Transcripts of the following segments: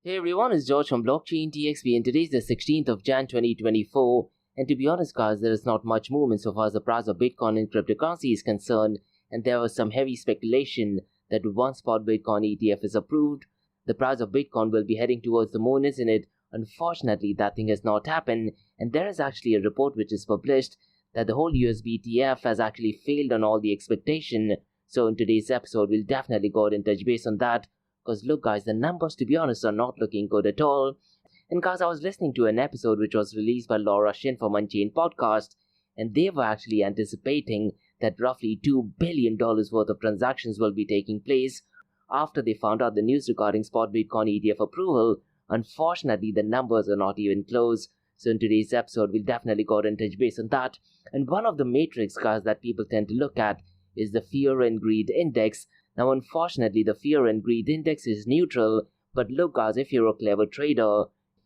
Hey everyone, it's George from Blockchain DXB and today is the 16th of Jan 2024 and to be honest guys, there is not much movement so far as the price of Bitcoin and cryptocurrency is concerned, and there was some heavy speculation that once spot Bitcoin ETF is approved, the price of Bitcoin will be heading towards the moon, isn't it? Unfortunately, that thing has not happened, and there is actually a report which is published that the whole USB ETF has actually failed on all the expectation. So in today's episode, we'll definitely go ahead and touch base on that. Because look guys, the numbers to be honest are not looking good at all. And guys, I was listening to an episode which was released by Laura Shin from Unchained Podcast, and they were actually anticipating that roughly $2 billion worth of transactions will be taking place after they found out the news regarding spot Bitcoin ETF approval. Unfortunately, the numbers are not even close. So in today's episode, we'll definitely go ahead and touch base on that. And one of the metrics, guys, that people tend to look at is the Fear and Greed Index. Now, unfortunately, the Fear and Greed Index is neutral, but look guys, if you're a clever trader,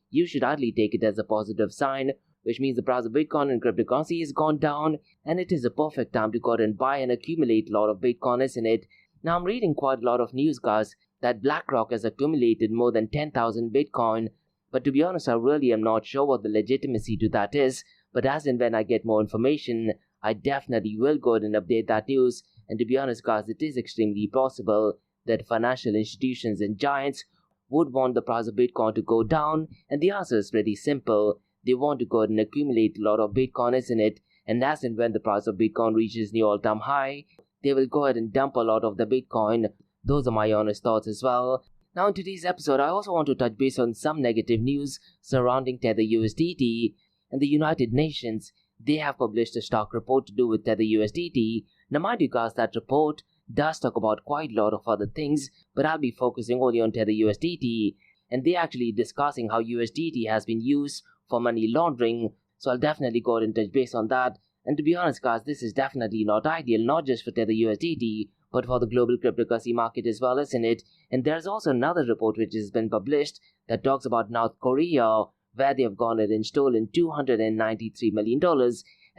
you should hardly take it as a positive sign, which means the price of Bitcoin and cryptocurrency has gone down, and it is a perfect time to go out and buy and accumulate a lot of Bitcoin, isn't it? Now, I'm reading quite a lot of news, guys, that BlackRock has accumulated more than 10,000 Bitcoin, but to be honest, I really am not sure what the legitimacy to that is, but as and when I get more information, I definitely will go ahead and update that news. And to be honest guys, it is extremely possible that financial institutions and giants would want the price of Bitcoin to go down, and the answer is pretty simple. They want to go ahead and accumulate a lot of Bitcoin, isn't it? And as and when the price of Bitcoin reaches new all-time high, they will go ahead and dump a lot of the Bitcoin. Those are my honest thoughts as well. Now in today's episode, I also want to touch base on some negative news surrounding Tether USDT and the United Nations. They have published a stock report to do with Tether USDT. Now mind you guys, that report does talk about quite a lot of other things, but I'll be focusing only on Tether USDT, and they're actually discussing how USDT has been used for money laundering, so I'll definitely go ahead and touch base on that. And to be honest guys, this is definitely not ideal, not just for Tether USDT, but for the global cryptocurrency market as well, isn't it? And there's also another report which has been published that talks about North Korea, where they have gone ahead and stolen $293 million,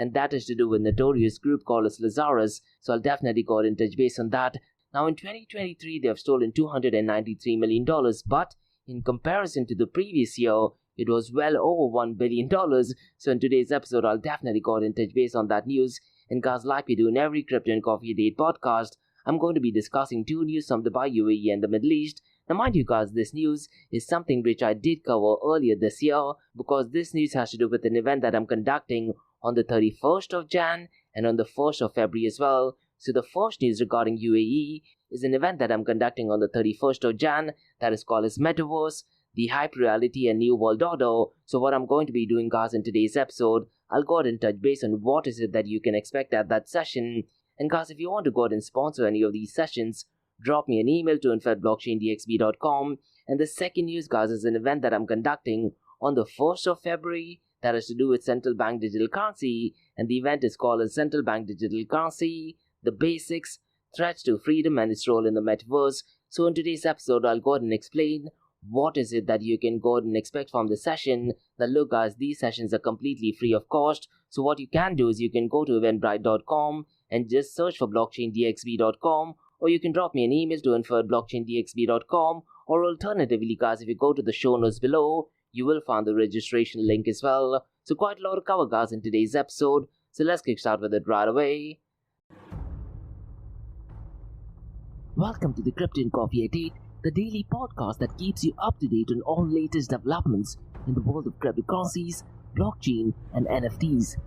and that is to do with a notorious group called as Lazarus, so I'll definitely go ahead and touch base on that. Now in 2023, they have stolen $293 million, but in comparison to the previous year, it was well over $1 billion, so in today's episode, I'll definitely go ahead and touch base on that news. And guys, like we do in every Crypto and Coffee Date podcast, I'm going to be discussing two news from Dubai, UAE and the Middle East. Now mind you guys, this news is something which I did cover earlier this year, because this news has to do with an event that I'm conducting on the 31st of Jan and on the 1st of February as well. So the first news regarding UAE is an event that I'm conducting on the 31st of Jan that is called as Metaverse, the Hyper Reality and New World Order. So what I'm going to be doing guys in today's episode, I'll go ahead and touch base on what is it that you can expect at that session. And guys, if you want to go ahead and sponsor any of these sessions, drop me an email to info@blockchaindxb.com. And the second news guys is an event that I'm conducting on the 1st of February that is to do with central bank digital currency, and the event is called as Central Bank Digital Currency, the Basics, Threats to Freedom and its Role in the Metaverse. So in today's episode, I'll go ahead and explain what is it that you can go ahead and expect from the session. Now look guys, these sessions are completely free of cost, so what you can do is you can go to eventbrite.com and just search for blockchaindxb.com, or you can drop me an email to info@blockchaindxb.com, or alternatively guys, if you go to the show notes below, you will find the registration link as well. So quite a lot to cover guys in today's episode, so let's kick start with it right away. Welcome to the Crypto and Coffee Date, the daily podcast that keeps you up to date on all latest developments in the world of cryptocurrencies, blockchain and NFTs.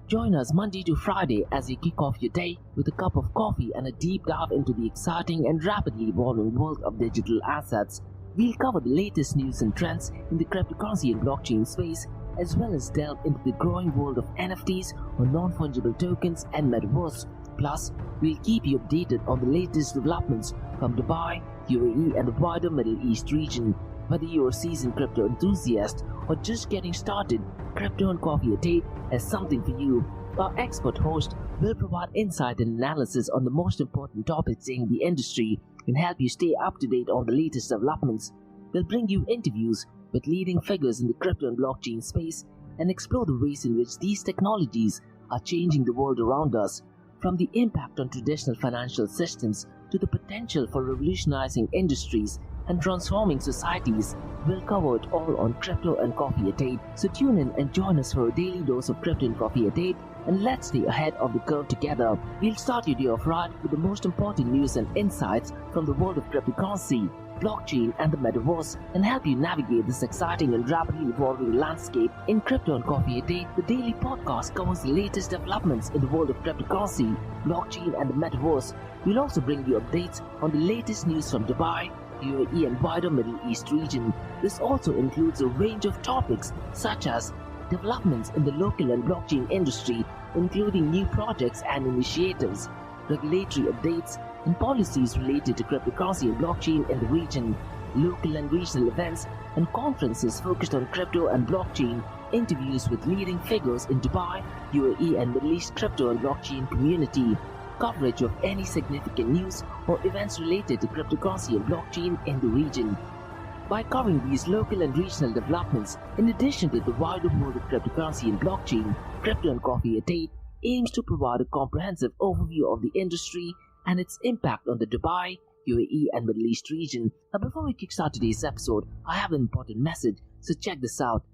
Join us Monday to Friday as you kick off your day with a cup of coffee and a deep dive into the exciting and rapidly evolving world of digital assets. We'll cover the latest news and trends in the cryptocurrency and blockchain space, as well as delve into the growing world of NFTs or non-fungible tokens and metaverse. Plus, we'll keep you updated on the latest developments from Dubai, UAE and the wider Middle East region. Whether you're a seasoned crypto enthusiast or just getting started, Crypto and Coffee Date has something for you. Our expert host will provide insight and analysis on the most important topics in the industry and help you stay up to date on the latest developments. We'll bring you interviews with leading figures in the crypto and blockchain space and explore the ways in which these technologies are changing the world around us, from the impact on traditional financial systems to the potential for revolutionizing industries and transforming societies. We'll cover it all on Crypto and Coffee at 8. So tune in and join us for a daily dose of Crypto and Coffee at 8, and let's stay ahead of the curve together. We'll start your day off right with the most important news and insights from the world of cryptocurrency, blockchain and the metaverse, and help you navigate this exciting and rapidly evolving landscape. In Crypto and Coffee a Day, the daily podcast covers the latest developments in the world of cryptocurrency, blockchain and the metaverse. We'll also bring you updates on the latest news from Dubai, UAE and wider Middle East region. This also includes a range of topics such as developments in the local and blockchain industry, including new projects and initiatives, regulatory updates, and policies related to cryptocurrency and blockchain in the region, local and regional events and conferences focused on crypto and blockchain, interviews with leading figures in Dubai, UAE and Middle East crypto and blockchain community, coverage of any significant news or events related to cryptocurrency and blockchain in the region. By covering these local and regional developments, in addition to the wider world of cryptocurrency and blockchain, Crypto and Coffee at 8 aims to provide a comprehensive overview of the industry and its impact on the Dubai, UAE and Middle East region. Now before we kickstart today's episode, I have an important message, so check this out.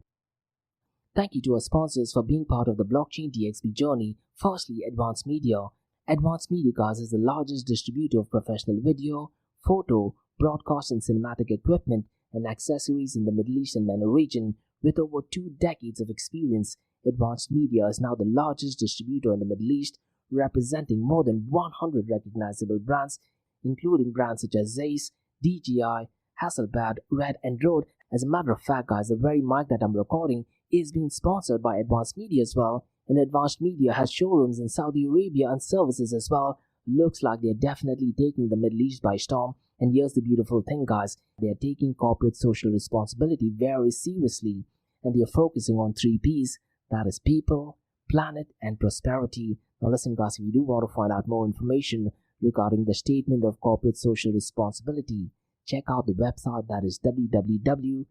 Thank you to our sponsors for being part of the blockchain DXB journey. Firstly, Advanced Media. Advanced Media Guys is the largest distributor of professional video, photo, broadcast and cinematic equipment and accessories in the Middle East and MENA region. With over 2 decades of experience, Advanced Media is now the largest distributor in the Middle East, representing more than 100 recognizable brands, including brands such as Zeiss, DJI, Hasselblad, Red and Rode. As a matter of fact, guys, the very mic that I'm recording is being sponsored by Advanced Media as well, and Advanced Media has showrooms in Saudi Arabia and services as well. Looks like they're definitely taking the Middle East by storm. And here's the beautiful thing, guys, they're taking corporate social responsibility very seriously, and they're focusing on 3 P's, that is people, planet and prosperity. Now listen, guys, if you do want to find out more information regarding the statement of corporate social responsibility, check out the website, that is www.amt.tv.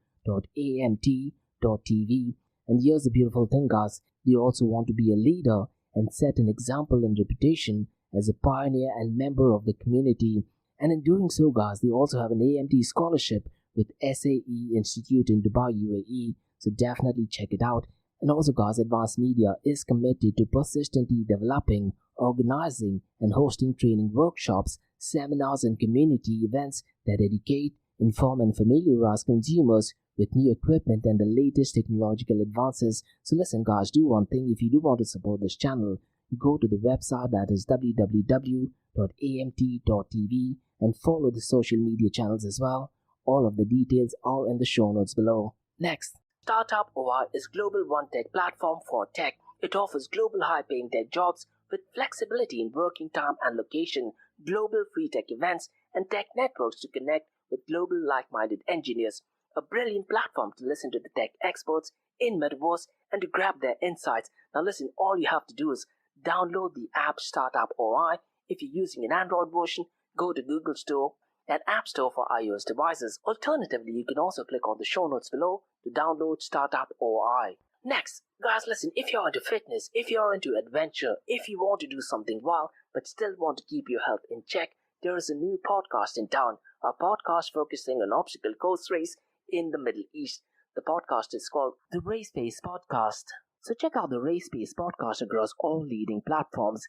And here's the beautiful thing, guys, they also want to be a leader and set an example and reputation as a pioneer and member of the community. And in doing so, guys, they also have an AMT scholarship with SAE Institute in Dubai, UAE, so definitely check it out. And also, guys, Advanced Media is committed to persistently developing, organizing and hosting training workshops, seminars and community events that educate, inform and familiarize consumers with new equipment and the latest technological advances. So listen, guys, do one thing. If you do want to support this channel, go to the website, that is www.amt.tv, and follow the social media channels as well. All of the details are in the show notes below. Next, Startup OI is global one-tech platform for tech. It offers global high-paying tech jobs with flexibility in working time and location, global free tech events, and tech networks to connect with global like-minded engineers. A brilliant platform to listen to the tech experts in metaverse and to grab their insights. Now listen, all you have to do is download the app Startup OI. If you're using an Android version, go to Google Store and App Store for iOS devices. Alternatively, you can also click on the show notes below to download Startup OI. Next, guys, listen, if you're into fitness, if you're into adventure, if you want to do something wild but still want to keep your health in check, there is a new podcast in town, a podcast focusing on obstacle course race in the Middle East. The podcast is called the Race Pace Podcast. So check out the Race Pace Podcast across all leading platforms.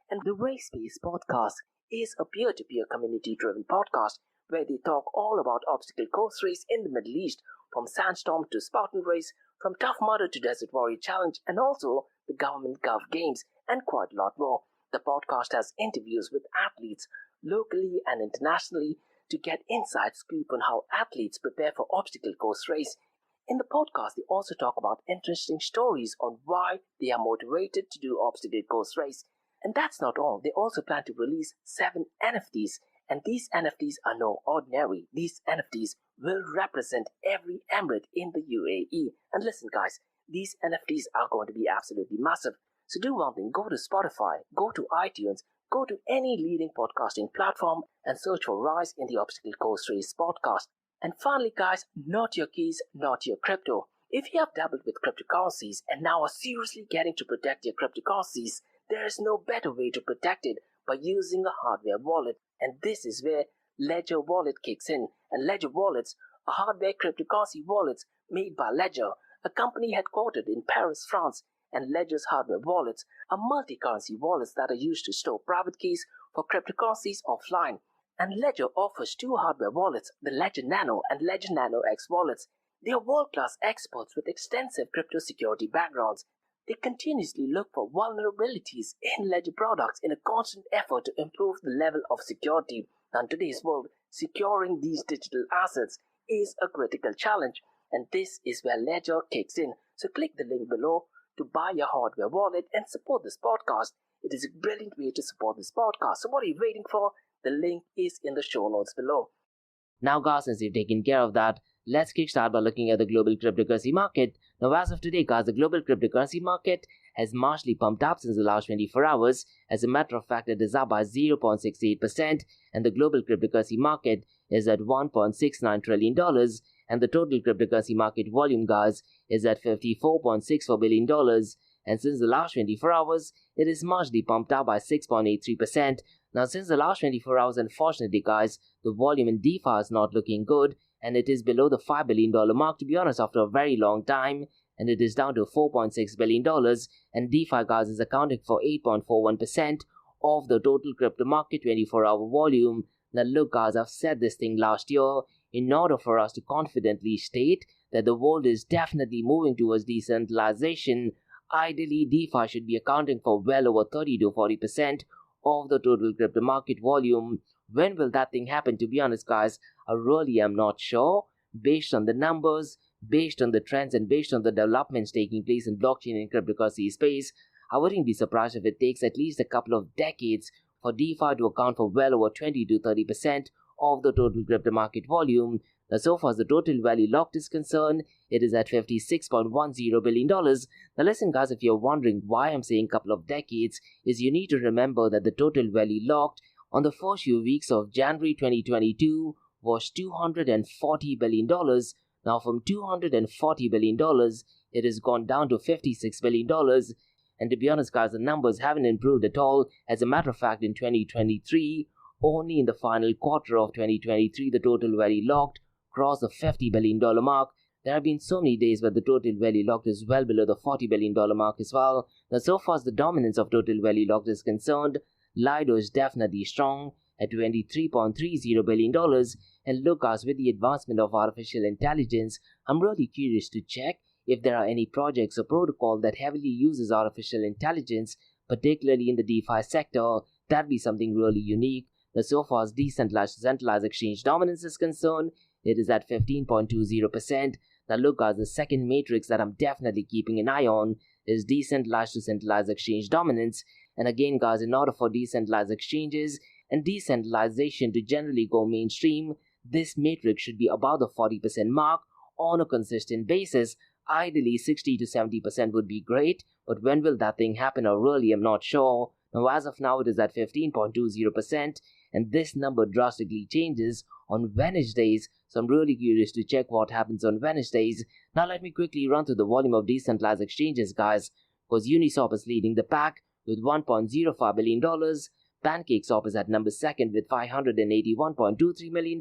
And the Race Pace Podcast is a peer-to-peer community-driven podcast where they talk all about obstacle course race in the Middle East, from Sandstorm to Spartan Race, from Tough Mudder to Desert Warrior Challenge, and also the Government Gov Games, and quite a lot more. The podcast has interviews with athletes locally and internationally to get inside scoop on how athletes prepare for obstacle course race. In the podcast, they also talk about interesting stories on why they are motivated to do obstacle course race. And that's not all. They also plan to release 7 NFTs. And these NFTs are no ordinary. These NFTs will represent every emirate in the UAE. And listen, guys, these NFTs are going to be absolutely massive. So do one thing. Go to Spotify, go to iTunes, go to any leading podcasting platform and search for Rise in the Obstacle Course Race podcast. And finally, guys, not your keys, not your crypto. If you have dabbled with cryptocurrencies and now are seriously getting to protect your cryptocurrencies, there is no better way to protect it by using a hardware wallet. And this is where Ledger Wallet kicks in. and Ledger wallets are hardware cryptocurrency wallets made by Ledger, a company headquartered in Paris, France, and Ledger's hardware wallets are multi-currency wallets that are used to store private keys for cryptocurrencies offline. And Ledger offers two hardware wallets, the Ledger Nano and Ledger Nano X wallets. They are world-class experts with extensive crypto security backgrounds. They continuously look for vulnerabilities in Ledger products in a constant effort to improve the level of security. Now, in today's world, securing these digital assets is a critical challenge, and this is where Ledger kicks in. So click the link below to buy your hardware wallet and support this podcast. It is a brilliant way to support this podcast. So what are you waiting for? The link is in the show notes below. Now guys, since you've taken care of that, let's kickstart by looking at the global cryptocurrency market. Now as of today guys, the global cryptocurrency market has marginally pumped up since the last 24 hours. As a matter of fact, it is up by 0.68%, and the global cryptocurrency market is at $1.69 trillion, and the total cryptocurrency market volume guys is at $54.64 billion. And since the last 24 hours, it is marginally pumped up by 6.83%. Now since the last 24 hours, unfortunately guys, the volume in DeFi is not looking good, and it is below the $5 billion mark, to be honest, after a very long time, and it is down to $4.6 billion, and DeFi guys is accounting for 8.41% of the total crypto market 24-hour volume. Now look guys, I've said this thing last year, in order for us to confidently state that the world is definitely moving towards decentralization, ideally DeFi should be accounting for well over 30 to 40% of the total crypto market volume. When will that thing happen? To be honest guys, I really am not sure. Based on the numbers, based on the trends, and based on the developments taking place in blockchain and cryptocurrency space, I wouldn't be surprised if it takes at least a couple of decades for DeFi to account for well over 20 to 30% of the total crypto market volume. Now, so far as the total value locked is concerned, it is at $56.10 billion. Now listen guys, if you're wondering why I'm saying couple of decades, is you need to remember that the total value locked on the first few weeks of January 2022 was $240 billion. Now from $240 billion, it has gone down to $56 billion. And to be honest guys, the numbers haven't improved at all. As a matter of fact, in 2023, only in the final quarter of 2023, the total value locked crossed the $50 billion mark. There have been so many days where the total value locked is well below the $40 billion mark as well. Now so far as the dominance of total value locked is concerned, Lido is definitely strong at $23.30 billion. And look guys, with the advancement of artificial intelligence, I'm really curious to check if there are any projects or protocol that heavily uses artificial intelligence, particularly in the DeFi sector. That'd be something really unique. Now so far as decentralized exchange dominance is concerned, it is at 15.20%. Now look guys, the second matrix that I'm definitely keeping an eye on is decentralized to centralized exchange dominance. And again guys, in order for decentralized exchanges and decentralization to generally go mainstream, this matrix should be above the 40% mark on a consistent basis. Ideally 60 to 70% would be great, but when will that thing happen? I really am not sure. Now as of now, it is at 15.20%, and this number drastically changes on Wednesdays, so I'm really curious to check what happens on Wednesdays. Now let me quickly run through the volume of decentralized exchanges guys, because Uniswap is leading the pack with $1.05 billion, PancakeSwap is at number 2nd with $581.23 million,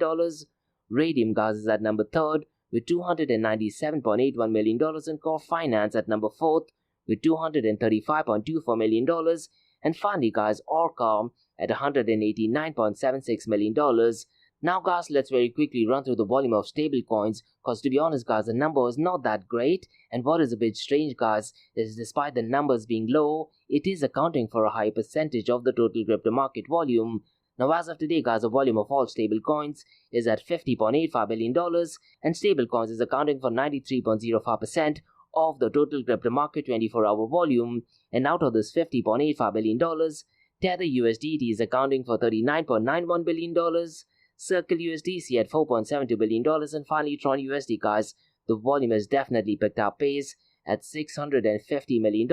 Radium guys is at number 3rd with $297.81 million, and Core Finance at number 4th with $235.24 million, and finally guys, Orca at $189.76 million. Now guys, let's very quickly run through the volume of stablecoins, because to be honest guys, the number is not that great, and what is a bit strange guys is despite the numbers being low, it is accounting for a high percentage of the total crypto market volume. Now as of today guys, the volume of all stablecoins is at $50.85 billion, and stablecoins is accounting for 93.05% of the total crypto market 24-hour volume. And out of this $50.85 billion, Tether USDT is accounting for $39.91 billion, Circle USDC at $4.72 billion, and finally Tron USD guys, the volume has definitely picked up pace at $650 million.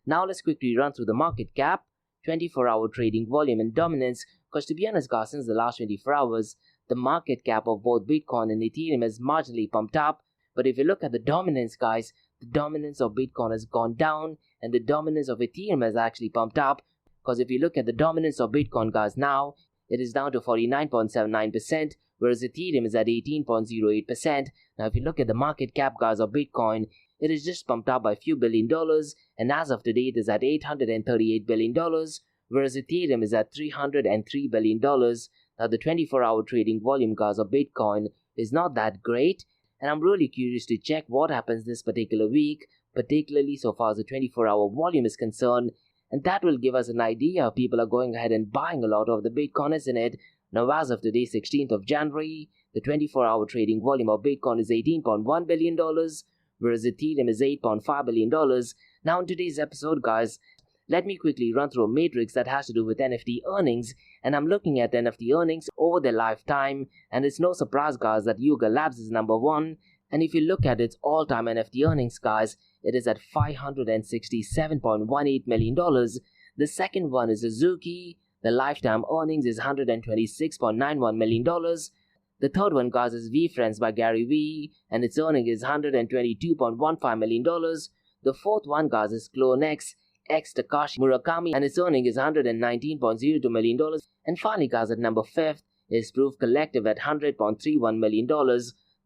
Now let's quickly run through the market cap, 24-hour trading volume and dominance, because to be honest guys, since the last 24 hours, the market cap of both Bitcoin and Ethereum has marginally pumped up. But if you look at the dominance guys, the dominance of Bitcoin has gone down and the dominance of Ethereum has actually pumped up. Because if you look at the dominance of Bitcoin guys now, it is down to 49.79%, whereas Ethereum is at 18.08%. Now, if you look at the market cap, guys, of Bitcoin, it is just pumped up by a few $1 billion, and as of today, it is at $838 billion, whereas Ethereum is at $303 billion. Now, the 24-hour trading volume, guys, of Bitcoin is not that great, and I'm really curious to check what happens this particular week, particularly so far as the 24-hour volume is concerned, and that will give us an idea if people are going ahead and buying a lot of the Bitcoin, isn't it? Now, as of today, 16th of January, the 24-hour trading volume of Bitcoin is $18.1 billion, whereas Ethereum is $8.5 billion. Now, in today's episode, guys, let me quickly run through a matrix that has to do with NFT earnings, and I'm looking at NFT earnings over their lifetime, and it's no surprise, guys, that Yuga Labs is number one, and if you look at its all-time NFT earnings, guys, it is at $567.18 million. The second one is Suzuki. The lifetime earnings is $126.91 million. The third one, guys, is VeeFriends by Gary Vee, and its earning is $122.15 million. The fourth one, guys, is CloneX x Takashi Murakami, and its earning is $119.02 million. And finally, guys, at number 5th is Proof Collective at $100.31 million.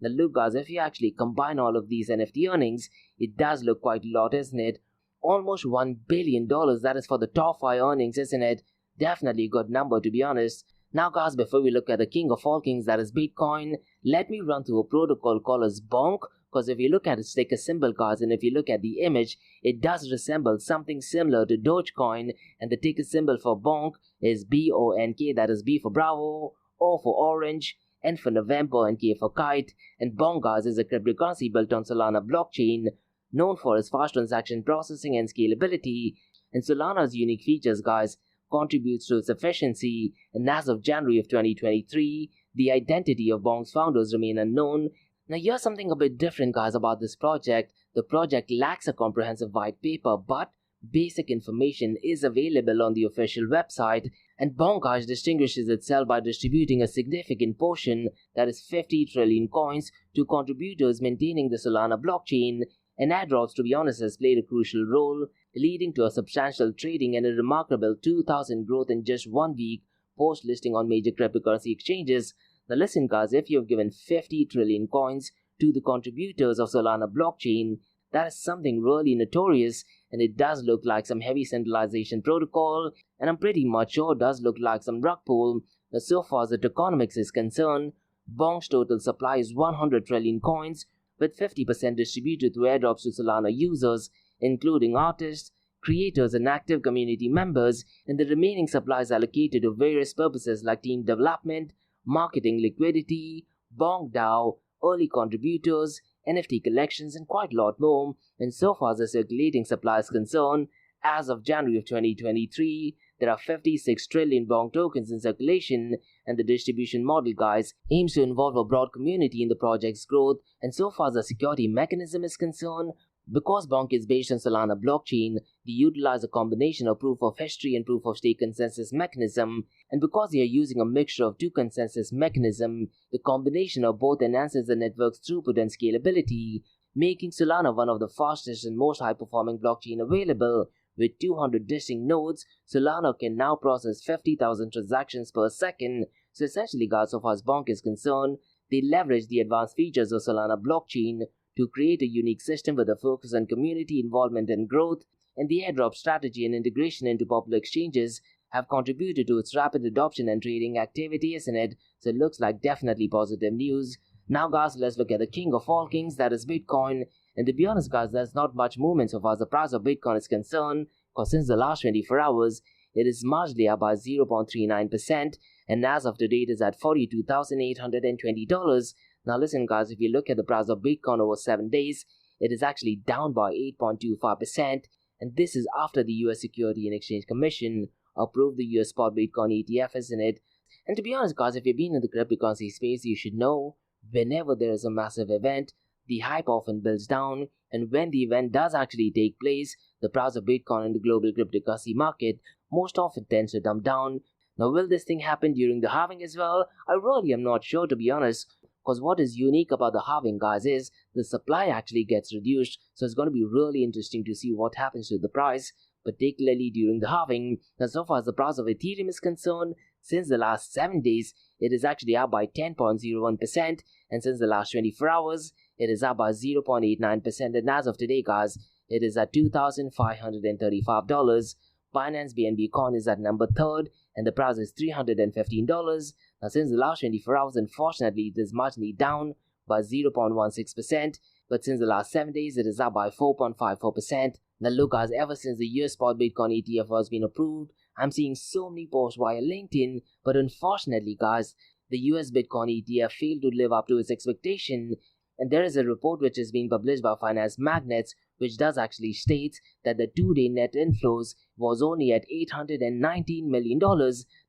Now look, guys, if you actually combine all of these NFT earnings, it does look quite a lot, isn't it? Almost $1 billion, that is for the top 5 earnings, isn't it? Definitely a good number, to be honest. Now, guys, before we look at the king of all kings, that is Bitcoin, let me run through a protocol called as Bonk, because if you look at its ticker symbol, guys, and if you look at the image, it does resemble something similar to Dogecoin, and the ticker symbol for Bonk is BONK, that is B for Bravo, O for Orange, N for November, and K for Kite. And Bonk, guys, is a cryptocurrency built on Solana blockchain, known for its fast transaction processing and scalability. And Solana's unique features, guys, contributes to its efficiency, and as of January of 2023, the identity of Bonk's founders remain unknown. Now, here's something a bit different, guys, about this project. The project lacks a comprehensive white paper, but basic information is available on the official website, and Bonk, guys, distinguishes itself by distributing a significant portion, that is 50 trillion coins, to contributors maintaining the Solana blockchain. And airdrops, to be honest, has played a crucial role, leading to a substantial trading and a remarkable 2,000 growth in just 1 week post-listing on major cryptocurrency exchanges. Now listen, guys, if you have given 50 trillion coins to the contributors of Solana blockchain, that is something really notorious, and it does look like some heavy centralization protocol, and I'm pretty much sure it does look like some rug pull. Now, so far as the tokenomics is concerned, Bonk's total supply is 100 trillion coins, with 50% distributed through airdrops to Solana users, including artists, creators, and active community members, and the remaining supply is allocated to various purposes like team development, marketing, liquidity, Bonk DAO, early contributors, NFT collections, and quite a lot more. And so far as the circulating supply is concerned, as of January of 2023, there are 56 trillion Bonk tokens in circulation, and the distribution model, guys, aims to involve a broad community in the project's growth. And so far as the security mechanism is concerned, because Bonk is based on Solana blockchain, they utilize a combination of proof of history and proof of stake consensus mechanism, and because they are using a mixture of 2 consensus mechanisms, the combination of both enhances the network's throughput and scalability, making Solana one of the fastest and most high-performing blockchain available. With 200 distinct nodes, Solana can now process 50,000 transactions per second. So essentially, guys, so far as Bonk is concerned, they leverage the advanced features of Solana blockchain to create a unique system with a focus on community involvement and growth, and the airdrop strategy and integration into popular exchanges have contributed to its rapid adoption and trading activity, isn't it? So it looks like definitely positive news. Now, guys, let's look at the king of all kings, that is Bitcoin. And to be honest, guys, there's not much movement so far as the price of Bitcoin is concerned, because since the last 24 hours, it is marginally up by 0.39%, and as of today, it is at $42,820. Now listen, guys, if you look at the price of Bitcoin over 7 days, it is actually down by 8.25%, and this is after the US Security and Exchange Commission approved the US spot Bitcoin ETF, isn't it? And to be honest, guys, if you've been in the cryptocurrency space, you should know whenever there is a massive event, the hype often builds down, and when the event does actually take place, the price of Bitcoin in the global cryptocurrency market most often tends to dump down. Now, will this thing happen during the halving as well? I really am not sure, to be honest, because what is unique about the halving, guys, is the supply actually gets reduced, so it's going to be really interesting to see what happens to the price, particularly during the halving. Now, so far as the price of Ethereum is concerned, Since the last 7 days, it is actually up by 10.01%, and since the last 24 hours, it is up by 0.89%, and as of today, guys, it is at $2,535. Binance BNB coin is at number 3rd, and the price is $315. Now, since the last 24 hours, unfortunately, it is marginally down by 0.16%, but since the last 7 days, it is up by 4.54%. Now, look, guys, ever since the US spot Bitcoin ETF has been approved, I'm seeing so many posts via LinkedIn, but unfortunately, guys, the US Bitcoin ETF failed to live up to its expectation. And there is a report which is being published by Finance Magnets, which does actually state that the 2-day net inflows was only at $819 million. Now,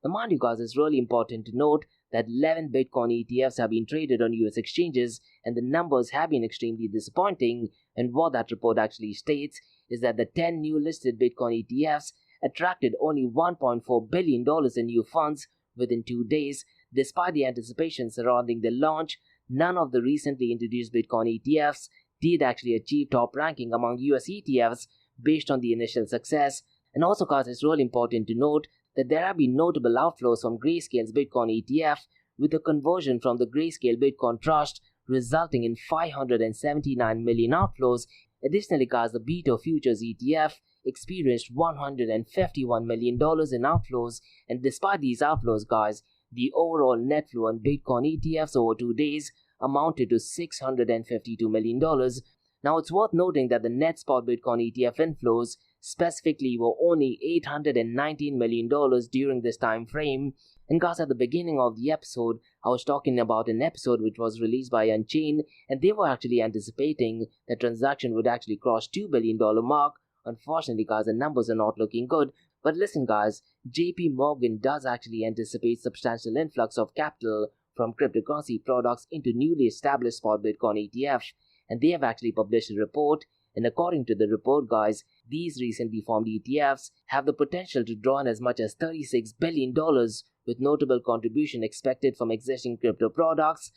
mind you, guys, it's really important to note that 11 Bitcoin ETFs have been traded on US exchanges, and the numbers have been extremely disappointing. And what that report actually states is that the 10 new listed Bitcoin ETFs attracted only $1.4 billion in new funds within 2 days. Despite the anticipation surrounding the launch, none of the recently introduced Bitcoin ETFs did actually achieve top ranking among US ETFs based on the initial success. And also, guys, it's really important to note that there have been notable outflows from Grayscale's Bitcoin ETF, with a conversion from the Grayscale Bitcoin Trust resulting in 579 million outflows. Additionally, guys, the Beto Futures ETF experienced $151 million in outflows, and despite these outflows, guys, the overall net flow on Bitcoin ETFs over 2 days amounted to $652 million. Now, it's worth noting that the net spot Bitcoin ETF inflows specifically were only $819 million during this time frame. And guys, at the beginning of the episode, I was talking about an episode which was released by Unchained, and they were actually anticipating that transaction would actually cross $2 billion mark. Unfortunately, guys, the numbers are not looking good. But listen, guys, JP Morgan does actually anticipate substantial influx of capital from cryptocurrency products into newly established spot Bitcoin ETFs, and they have actually published a report. And according to the report, guys, these recently formed ETFs have the potential to draw in as much as $36 billion, with notable contribution expected from existing crypto products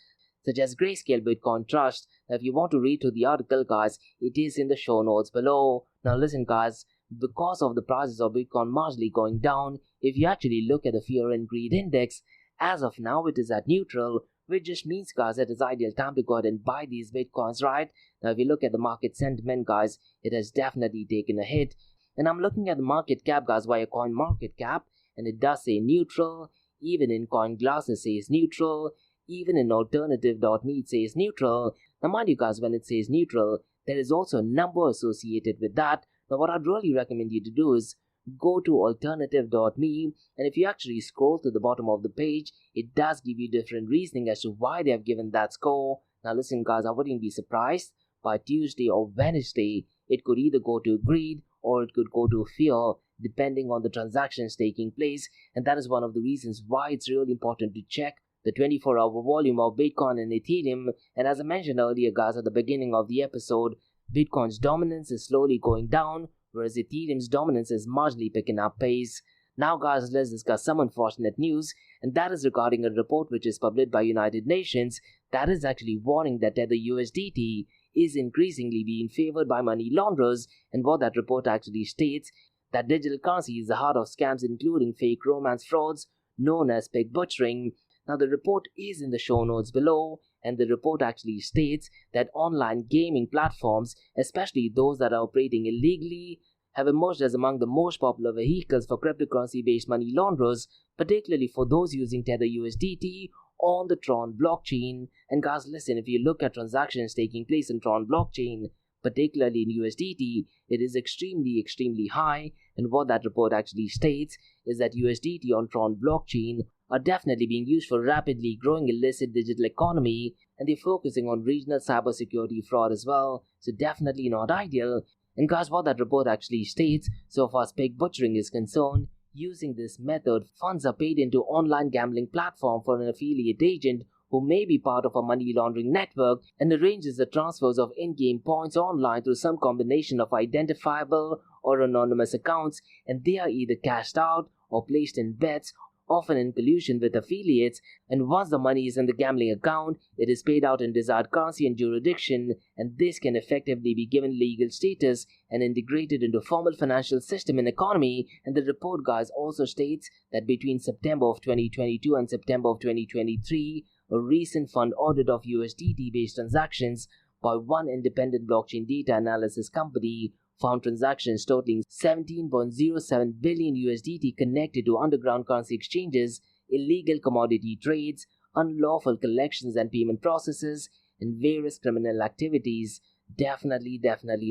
such as Grayscale Bitcoin Trust. Now, if you want to read through the article, guys, it is in the show notes below. Now, listen, guys, because of the prices of Bitcoin marginally going down, if you actually look at the Fear and Greed Index, as of now it is at neutral, which just means, guys, that it's ideal time to go ahead and buy these Bitcoins, right? Now, if you look at the market sentiment, guys, it has definitely taken a hit. And I'm looking at the market cap, guys, via Coin Market Cap, and it does say neutral. Even in CoinGlass, it says neutral. Even in alternative.me, it says neutral. Now, mind you, guys, when it says neutral, there is also a number associated with that. Now, what I'd really recommend you to do is go to alternative.me, and if you actually scroll to the bottom of the page, it does give you different reasoning as to why they have given that score. Now, listen, guys, I wouldn't be surprised by Tuesday or Wednesday, it could either go to greed or it could go to fear, depending on the transactions taking place. And that is one of the reasons why it's really important to check the 24-hour volume of Bitcoin and Ethereum. And as I mentioned earlier, guys, at the beginning of the episode, Bitcoin's dominance is slowly going down, whereas Ethereum's dominance is marginally picking up pace. Now, guys, let's discuss some unfortunate news, and that is regarding a report which is published by United Nations that is actually warning that Tether USDT is increasingly being favored by money launderers. And what that report actually states, that digital currency is the heart of scams including fake romance frauds known as pig butchering. Now, the report is in the show notes below, and the report actually states that online gaming platforms, especially those that are operating illegally, have emerged as among the most popular vehicles for cryptocurrency-based money launderers, particularly for those using Tether USDT on the Tron blockchain. And guys, listen, if you look at transactions taking place in Tron blockchain, particularly in USDT, it is extremely high. And what that report actually states is that USDT on Tron blockchain are definitely being used for rapidly growing illicit digital economy, and they're focusing on regional cybersecurity fraud as well, so definitely not ideal. And guys, what that report actually states, so far as pig butchering is concerned, using this method, funds are paid into online gambling platform for an affiliate agent who may be part of a money laundering network and arranges the transfers of in-game points online through some combination of identifiable or anonymous accounts, and they are either cashed out or placed in bets often in collusion with affiliates, and once the money is in the gambling account, it is paid out in desired currency and jurisdiction, and this can effectively be given legal status and integrated into formal financial system and economy. And the report, guys, also states that between September of 2022 and September of 2023, a recent fund audit of USDT-based transactions by one independent blockchain data analysis company found transactions totaling 17.07 billion USDT connected to underground currency exchanges, illegal commodity trades, unlawful collections and payment processes, and various criminal activities. Definitely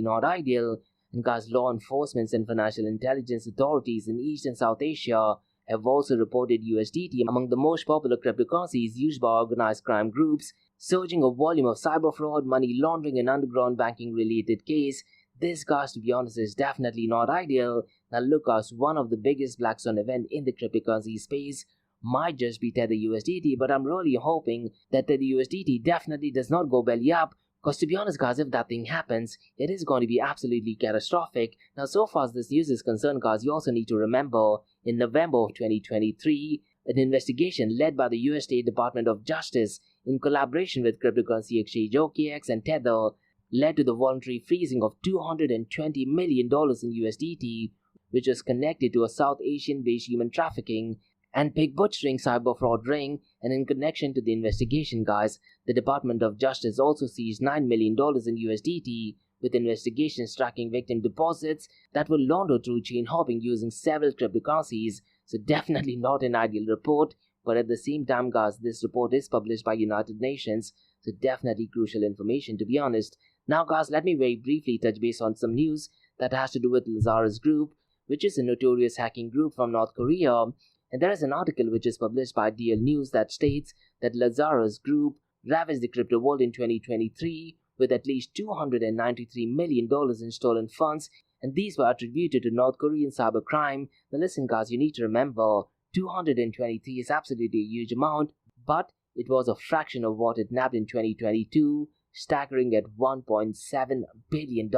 not ideal. And guys, law enforcement and financial intelligence authorities in East and South Asia have also reported USDT among the most popular cryptocurrencies used by organized crime groups, surging a volume of cyberfraud, money laundering, and underground banking related case. This, guys, to be honest, is definitely not ideal. Now look, guys, one of the biggest black swan event in the cryptocurrency space might just be Tether USDT, but I'm really hoping that Tether USDT definitely does not go belly up, because to be honest, guys, if that thing happens, it is going to be absolutely catastrophic. Now, so far as this news is concerned, guys, you also need to remember in November of 2023, an investigation led by the US State Department of Justice in collaboration with cryptocurrency exchange OKX and Tether led to the voluntary freezing of $220 million in USDT, which was connected to a South Asian-based human trafficking and pig butchering cyber fraud ring. And in connection to the investigation, guys, the Department of Justice also seized $9 million in USDT, with investigations tracking victim deposits that were laundered through chain hopping using several cryptocurrencies. So definitely not an ideal report, but at the same time, guys, this report is published by United Nations, so definitely crucial information, to be honest. Now, guys, let me very briefly touch base on some news that has to do with Lazarus Group, which is a notorious hacking group from North Korea. And there is an article which is published by DL News that states that Lazarus Group ravaged the crypto world in 2023 with at least $293 million in stolen funds, and these were attributed to North Korean cybercrime. Now listen, guys, you need to remember, 223 is absolutely a huge amount, but it was a fraction of what it nabbed in 2022, staggering at $1.7 billion.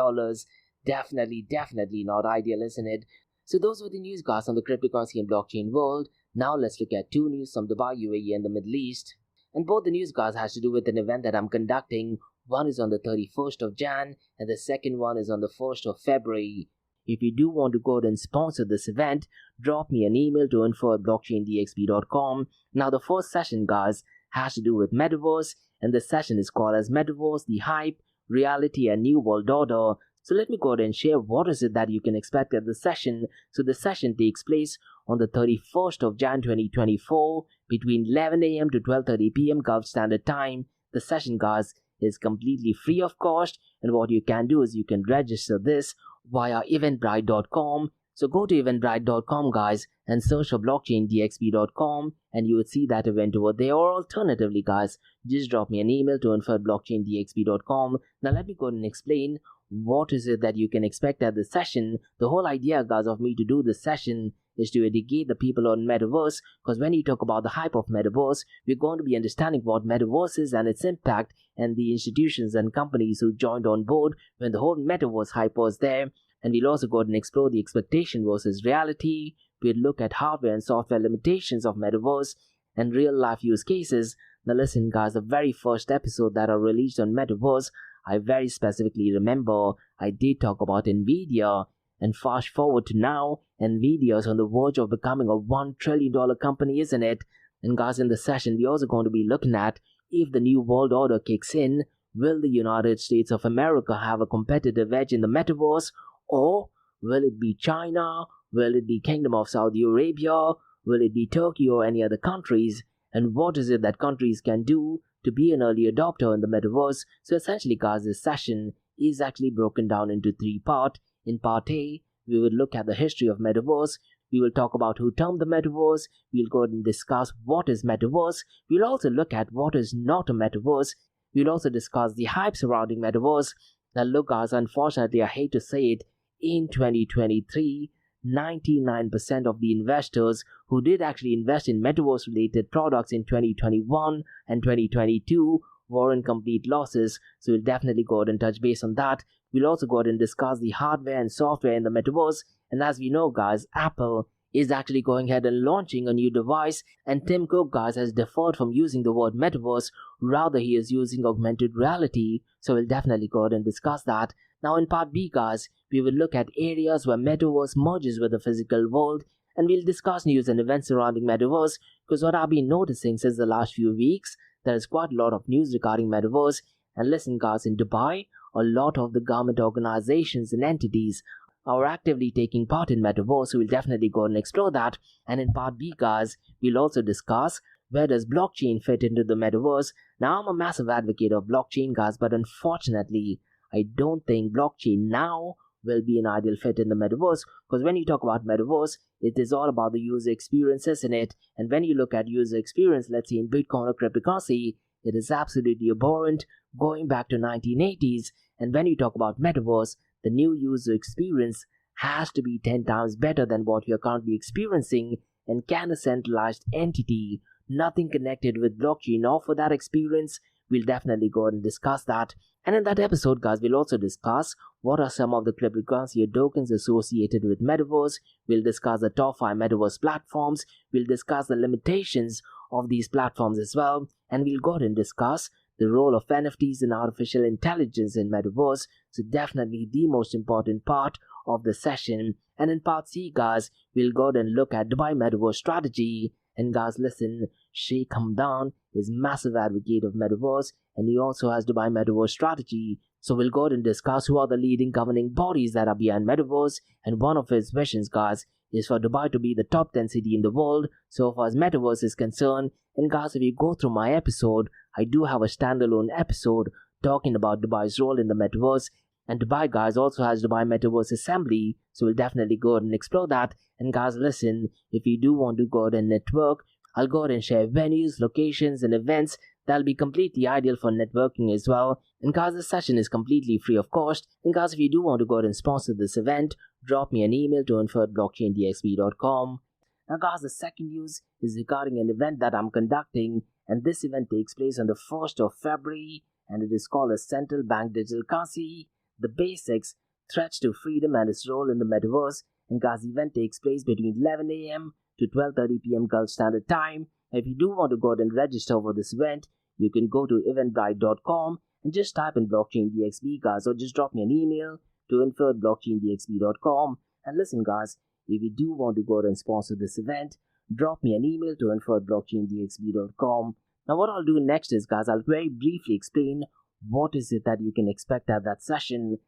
Definitely not ideal, isn't it? So those were the news, guys, on the cryptocurrency and blockchain world. Now let's look at two news from Dubai, UAE, and the Middle East. And both the news, guys, has to do with an event that I'm conducting. One is on the 31st of Jan, and the second one is on the 1st of February. If you do want to go ahead and sponsor this event, drop me an email to info@blockchaindxb.com. Now the first session, guys, has to do with Metaverse, and the session is called as Metaverse, the Hype, Reality, and New World Order. So let me go ahead and share what is it that you can expect at the session. So the session takes place on the 31st of Jan 2024 between 11 a.m. to 12:30 p.m. Gulf Standard Time. The session, guys, is completely free of cost, and what you can do is you can register this via eventbrite.com. So go to eventbrite.com, guys, and search for blockchaindxb.com, and you would see that event over there. Or alternatively, guys, just drop me an email to info@blockchaindxb.com. Now let me go ahead and explain what is it that you can expect at the session. The whole idea, guys, of me to do this session is to educate the people on Metaverse, because when you talk about the hype of Metaverse, we're going to be understanding what Metaverse is and its impact, and the institutions and companies who joined on board when the whole Metaverse hype was there. And we'll also go ahead and explore the expectation versus reality. We'll look at hardware and software limitations of Metaverse and real life use cases. Now listen, guys, the very first episode that I released on Metaverse, I very specifically remember I did talk about Nvidia, and fast forward to now, Nvidia is on the verge of becoming a $1 trillion company, isn't it? And guys, in the session, we're also going to be looking at, if the new world order kicks in, will the United States of America have a competitive edge in the Metaverse, or will it be China? Will it be Kingdom of Saudi Arabia? Will it be Turkey or any other countries? And what is it that countries can do to be an early adopter in the Metaverse? So essentially, guys, this session is actually broken down into three parts. In part A, we will look at the history of Metaverse. We will talk about who termed the Metaverse. We'll go ahead and discuss what is Metaverse. We'll also look at what is not a Metaverse. We'll also discuss the hype surrounding Metaverse. Now look, guys, unfortunately, I hate to say it, in 2023, 99% of the investors who did actually invest in Metaverse related products in 2021 and 2022 were in complete losses. So we'll definitely go ahead and touch base on that. We'll also go ahead and discuss the hardware and software in the Metaverse. And as we know, guys, Apple is actually going ahead and launching a new device, and Tim Cook, guys, has deferred from using the word metaverse. Rather, he is using augmented reality, so we'll definitely go ahead and discuss that. Now in part B, guys, we will look at areas where metaverse merges with the physical world, and we'll discuss news and events surrounding metaverse, because what I've been noticing since the last few weeks, there is quite a lot of news regarding metaverse. And listen, guys, in Dubai, a lot of the government organizations and entities are actively taking part in metaverse, so we'll definitely go and explore that. And in part B, guys, we'll also discuss where does blockchain fit into the metaverse. Now, I'm a massive advocate of blockchain, guys, but unfortunately, I don't think blockchain now will be an ideal fit in the metaverse, because when you talk about metaverse, it is all about the user experiences in it. And when you look at user experience, let's say in Bitcoin or cryptocurrency, it is absolutely abhorrent, going back to 1980s. And when you talk about metaverse, the new user experience has to be 10 times better than what we are currently experiencing, and can a centralized entity, nothing connected with blockchain, offer that experience? We'll definitely go ahead and discuss that. And in that episode, guys, we'll also discuss what are some of the cryptocurrency or tokens associated with metaverse. We'll discuss the top 5 metaverse platforms. We'll discuss the limitations of these platforms as well. And we'll go ahead and discuss the role of NFTs and artificial intelligence in metaverse. So definitely the most important part of the session. And in part C, guys, we'll go ahead and look at Dubai metaverse strategy. And guys, listen, Sheikh Hamdan is massive advocate of metaverse, and he also has Dubai metaverse strategy. So we'll go ahead and discuss who are the leading governing bodies that are behind metaverse. And one of his visions, guys, is for Dubai to be the top 10 city in the world so far as metaverse is concerned. And guys, if you go through my episode, I do have a standalone episode talking about Dubai's role in the metaverse. And Dubai, guys, also has Dubai Metaverse Assembly, so we'll definitely go ahead and explore that. And guys, listen, if you do want to go ahead and network, I'll go ahead and share venues, locations, and events that'll be completely ideal for networking as well. And guys, this session is completely free of cost. And guys, if you do want to go ahead and sponsor this event, drop me an email to info@blockchaindxb.com. Now guys, the second news is regarding an event that I'm conducting, and this event takes place on the 1st of February, and it is called a Central Bank Digital Currency, the Basics, Threats to Freedom and its Role in the Metaverse. And guys, the event takes place between 11 a.m. to 12:30 p.m. Gulf Standard Time. If you do want to go ahead and register for this event, you can go to eventbrite.com and just type in blockchain DXB, guys, or just drop me an email to info@blockchaindxb.com. And listen, guys, if you do want to go ahead and sponsor this event, drop me an email to info@blockchaindxb.com. Now what I'll do next is, guys, I'll very briefly explain what is it that you can expect at that session.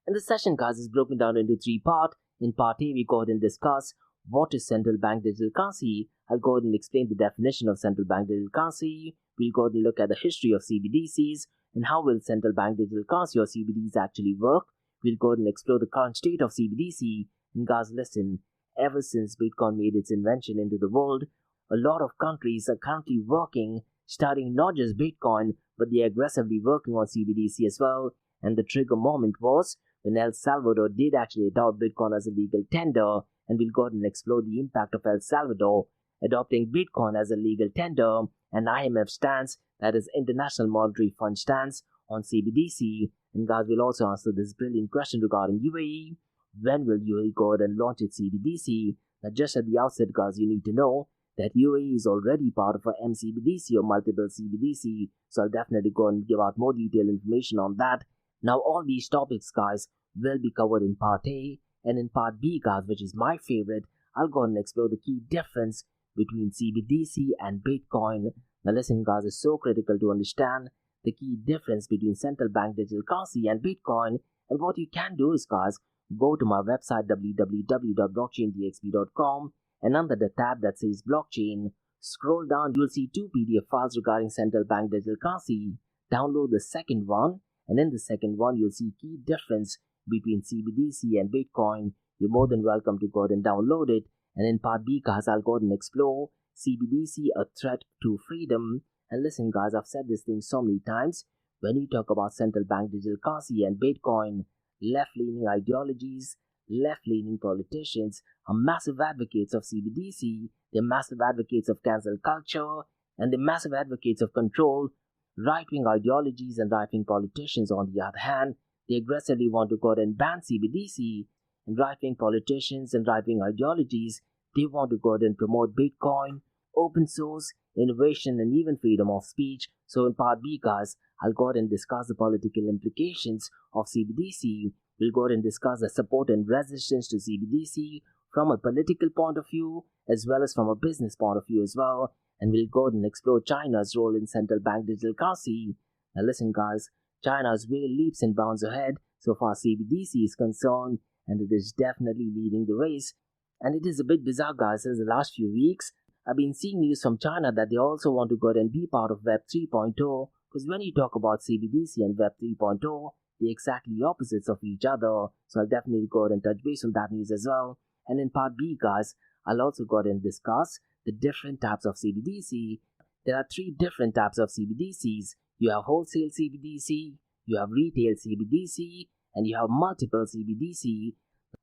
And the session, guys, is broken down into 3 parts. In part A, we go ahead and discuss what is central bank digital currency. I'll go ahead and explain the definition of central bank digital currency. We'll go ahead and look at the history of CBDCs and how will central bank digital currency or CBDCs actually work. We'll go ahead and explore the current state of CBDC. And guys, listen, ever since Bitcoin made its invention into the world, a lot of countries are currently working, studying not just Bitcoin, but they're aggressively working on CBDC as well. And the trigger moment was when El Salvador did actually adopt Bitcoin as a legal tender. And we'll go ahead and explore the impact of El Salvador adopting Bitcoin as a legal tender and IMF stance, that is International Monetary Fund stance, on CBDC. And guys, we'll also answer this brilliant question regarding UAE. When will UAE go ahead and launch its CBDC? Now, just at the outset, guys, you need to know that UAE is already part of a MCBDC or multiple CBDC, so I'll definitely go and give out more detailed information on that. Now, all these topics, guys, will be covered in part A, and in part B, guys, which is my favorite, I'll go and explore the key difference between CBDC and Bitcoin. Now listen, guys, it's so critical to understand the key difference between central bank digital currency and Bitcoin. And what you can do is, guys, go to my website www.blockchaindxb.com, and under the tab that says blockchain, scroll down, you'll see 2 PDF files regarding central bank digital currency. Download the second one, and in the second one you'll see key difference between CBDC and Bitcoin. You're more than welcome to go ahead and download it. And in part B, guys, I'll go ahead and explore CBDC, a threat to freedom. And listen, guys, I've said this thing so many times. When you talk about central bank digital currency and Bitcoin, left-leaning ideologies, left-leaning politicians are massive advocates of CBDC. They're massive advocates of cancel culture, and they're massive advocates of control. Right-wing ideologies and right-wing politicians, on the other hand, they aggressively want to go ahead and ban CBDC. And right-wing politicians and right-wing ideologies, They want to go ahead and promote Bitcoin, open source, innovation, and even freedom of speech. So in part B, guys, I'll go ahead and discuss the political implications of CBDC. We'll go ahead and discuss the support and resistance to CBDC from a political point of view as well as from a business point of view as well. And we'll go ahead and explore China's role in central bank digital currency. Now listen, guys, China is way leaps and bounds ahead so far as CBDC is concerned, and it is definitely leading the race. And it is a bit bizarre, guys, since the last few weeks I've been seeing news from China that they also want to go ahead and be part of Web 3.0, because when you talk about CBDC and Web 3.0, they're exactly opposites of each other. So I'll definitely go ahead and touch base on that news as well. And in part B, guys, I'll also go ahead and discuss the different types of CBDC. There are 3 different types of CBDCs. You have wholesale CBDC, you have retail CBDC, and you have multiple CBDC.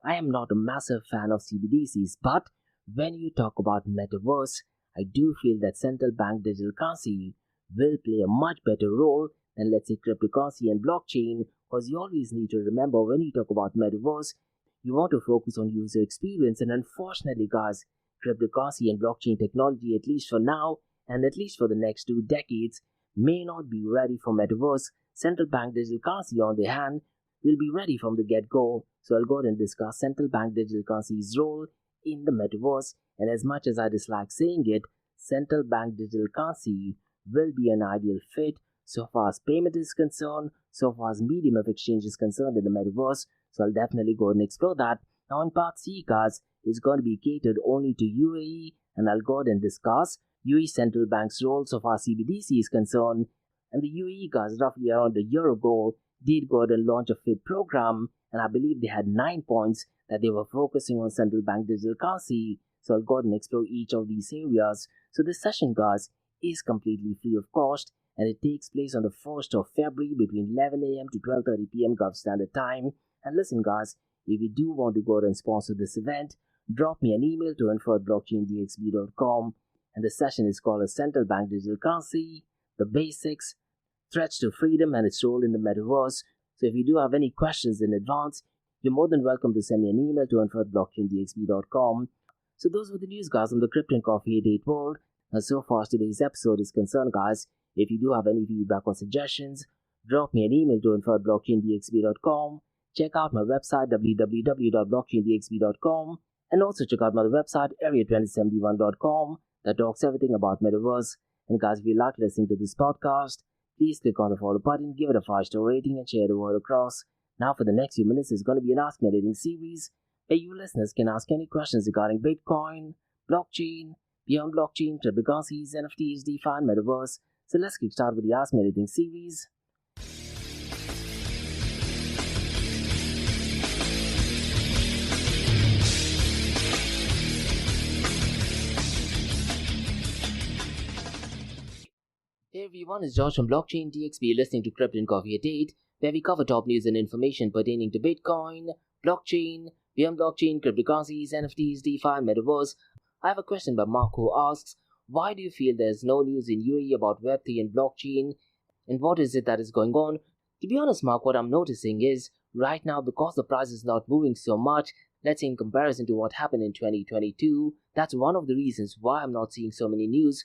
I am not a massive fan of CBDCs, but when you talk about metaverse, I do feel that central bank digital currency will play a much better role than, let's say, cryptocurrency and blockchain, because you always need to remember when you talk about metaverse, you want to focus on user experience. And unfortunately, guys, cryptocurrency and blockchain technology, at least for now and at least for the next 2 decades, may not be ready for metaverse. Central bank digital currency, on the hand, will be ready from the get-go. So I'll go ahead and discuss central bank digital currency's role in the metaverse. And as much as I dislike saying it, central bank digital currency will be an ideal fit so far as payment is concerned, so far as medium of exchange is concerned in the metaverse. So I'll definitely go ahead and explore that. Now in part C, guys, it's going to be catered only to UAE, and I'll go ahead and discuss UAE central bank's role so far as CBDC is concerned. And the UAE, guys, roughly around a year ago, did go ahead and launch a FID program, and I believe they had 9 points that they were focusing on central bank digital currency. So I'll go ahead and explore each of these areas. So this session, guys, is completely free of cost, and it takes place on the 1st of February between 11 a.m. to 12:30 p.m. Gulf Standard Time. And listen, guys, if you do want to go ahead and sponsor this event, drop me an email to info@blockchaindxb.com. And the session is called as Central Bank Digital Currency, the Basics, Threats to Freedom and its Role in the Metaverse. So if you do have any questions in advance, you're more than welcome to send me an email to info@blockchaindxb.com. So those were the news, guys, on the Crypto and Coffee 88 world. And so far as today's episode is concerned, guys, if you do have any feedback or suggestions, drop me an email to info@blockchaindxb.com. Check out my website www.blockchaindxb.com, and also check out my website area2071.com that talks everything about metaverse. And guys, if you like listening to this podcast, please click on the follow button, give it a 5-star rating, and share the word across. Now for the next few minutes is going to be an Ask Me Anything series where you listeners can ask any questions regarding Bitcoin, blockchain, beyond blockchain, cryptocurrencies, NFTs, DeFi, and metaverse. So let's kick start with the Ask Me Anything series. Hey everyone, it's Josh from Blockchain DXB, listening to Crypto and Coffee at 8, where we cover top news and information pertaining to Bitcoin, blockchain, beyond blockchain, cryptocurrencies, NFTs, DeFi, and metaverse. I have a question by Mark who asks, why do you feel there's no news in UAE about Web3 and blockchain, and what is it that is going on? To be honest, Mark, what I'm noticing is, right now, because the price is not moving so much, let's say in comparison to what happened in 2022, that's one of the reasons why I'm not seeing so many news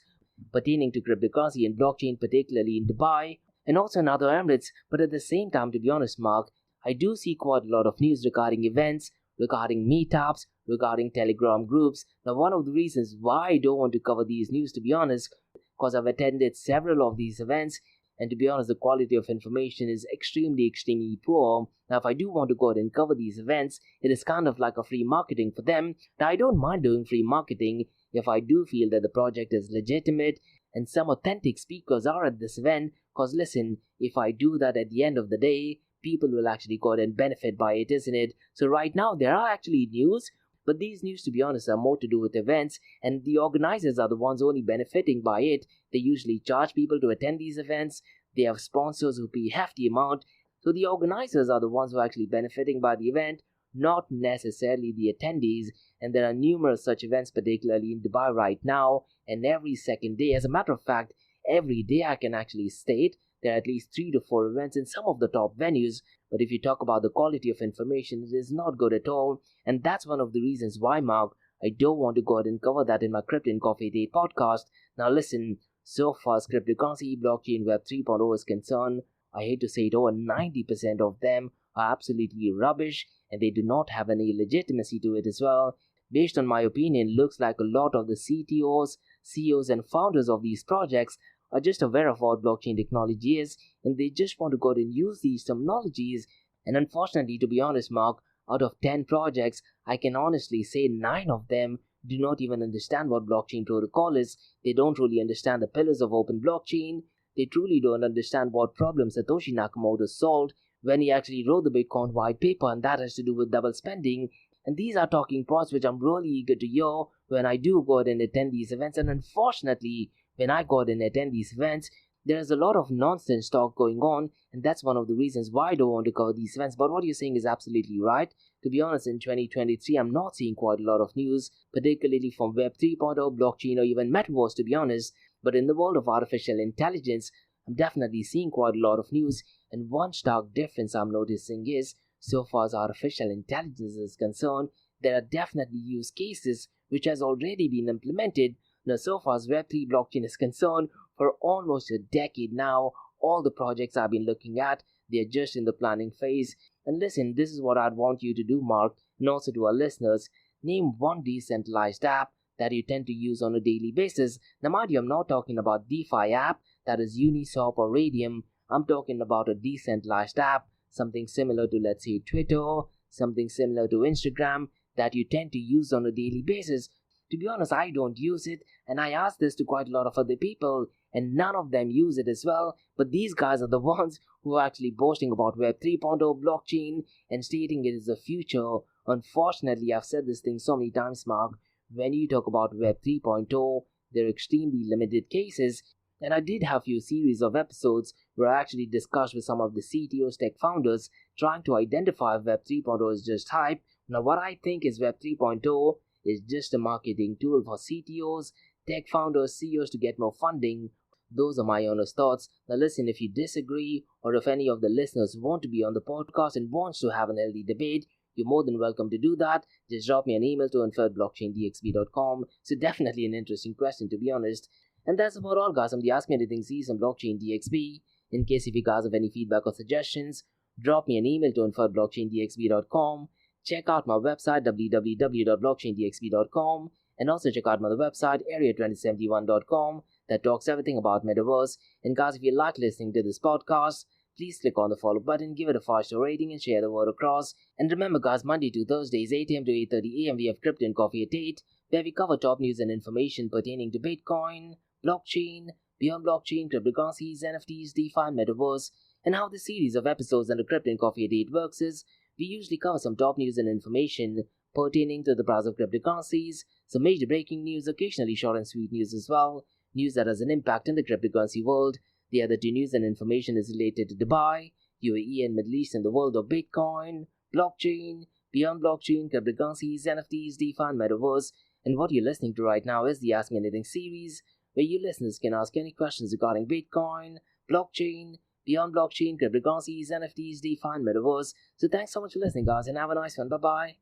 pertaining to cryptocurrency and blockchain, particularly in Dubai and also in other Emirates. But at the same time, to be honest, Mark, I do see quite a lot of news regarding events, regarding meetups, regarding Telegram groups. Now, one of the reasons why I don't want to cover these news, to be honest, because I've attended several of these events, and to be honest, the quality of information is extremely poor. Now, if I do want to go ahead and cover these events, it is kind of like a free marketing for them. Now, I don't mind doing free marketing if I do feel that the project is legitimate and some authentic speakers are at this event, because listen, if I do that at the end of the day, people will actually go ahead and benefit by it, isn't it? So right now there are actually news, but these news, to be honest, are more to do with events, and the organizers are the ones only benefiting by it. They usually charge people to attend these events, they have sponsors who pay hefty amount, so the organizers are the ones who are actually benefiting by the event, not necessarily the attendees. And there are numerous such events, particularly in Dubai right now, and every second day. As a matter of fact, every day I can actually state there are at least 3 to 4 events in some of the top venues. But if you talk about the quality of information, it is not good at all. And that's one of the reasons why, Mark, I don't want to go ahead and cover that in my Crypto and Coffee Date podcast. Now listen, so far as cryptocurrency, blockchain, Web 3.0 is concerned, I hate to say it, over 90% of them are absolutely rubbish and they do not have any legitimacy to it as well. Based on my opinion, looks like a lot of the CTOs, CEOs and founders of these projects are just aware of what blockchain technology is and they just want to go ahead and use these terminologies. And unfortunately, to be honest, Mark, out of 10 projects, I can honestly say 9 of them do not even understand what blockchain protocol is. They don't really understand the pillars of open blockchain. They truly don't understand what problem Satoshi Nakamoto solved when he actually wrote the Bitcoin white paper, and that has to do with double spending. And these are talking points which I'm really eager to hear when I do go ahead and attend these events. And unfortunately, when I go ahead and attend these events, there is a lot of nonsense talk going on, and that's one of the reasons why I don't want to cover these events. But what you're saying is absolutely right. To be honest, in 2023, I'm not seeing quite a lot of news, particularly from Web 3.0, blockchain, or even Metaverse, to be honest. But in the world of artificial intelligence, I'm definitely seeing quite a lot of news. And one stark difference I'm noticing is, so far as artificial intelligence is concerned, there are definitely use cases which has already been implemented. Now, so far as Web3 blockchain is concerned, for almost a decade now, all the projects I've been looking at, they're just in the planning phase. And listen, this is what I'd want you to do, Mark, and also to our listeners. Name one decentralized app that you tend to use on a daily basis. Now, mind you, I'm not talking about DeFi app, that is Uniswap or Radium. I'm talking about a decentralized app, something similar to, let's say, Twitter, something similar to Instagram, that you tend to use on a daily basis. To be honest, I don't use it, and I asked this to quite a lot of other people, and none of them use it as well. But these guys are the ones who are actually boasting about Web 3.0 blockchain and stating it is the future. Unfortunately, I've said this thing so many times, Mark. When you talk about Web 3.0, there are extremely limited cases. And I did have a few series of episodes where I actually discussed with some of the CTOs, tech founders, trying to identify if Web 3.0 is just hype. Now, what I think is Web 3.0 is just a marketing tool for CTOs, tech founders, CEOs to get more funding. Those are my honest thoughts. Now listen, if you disagree or if any of the listeners want to be on the podcast and wants to have an healthy debate, you're more than welcome to do that. Just drop me an email to info@blockchaindxb.com. So definitely an interesting question, to be honest. And that's about all, guys. I'm the Ask Me Anything season Blockchain DXB. In case if you guys have any feedback or suggestions, drop me an email to info@blockchaindxb.com. Check out my website www.blockchaindxb.com and also check out my other website area2071.com that talks everything about Metaverse. And guys, if you like listening to this podcast, please click on the follow button, give it a 5-star rating and share the word across. And remember guys, Monday to Thursdays 8 am to 8:30 am we have Crypto and Coffee at 8, where we cover top news and information pertaining to Bitcoin, blockchain, beyond blockchain, cryptocurrencies, NFTs, DeFi, and Metaverse. And how the series of episodes under Crypto and Coffee at 8 works is, we usually cover some top news and information pertaining to the price of cryptocurrencies, some major breaking news, occasionally short and sweet news as well, news that has an impact in the cryptocurrency world. The other two news and information is related to Dubai, UAE and Middle East and the world of Bitcoin, blockchain, beyond blockchain, cryptocurrencies, NFTs, DeFi, and Metaverse. And what you're listening to right now is the Ask Me Anything series, where you listeners can ask any questions regarding Bitcoin, blockchain, beyond blockchain, cryptocurrencies, NFTs, DeFi, and Metaverse. So thanks so much for listening, guys, and have a nice one. Bye-bye.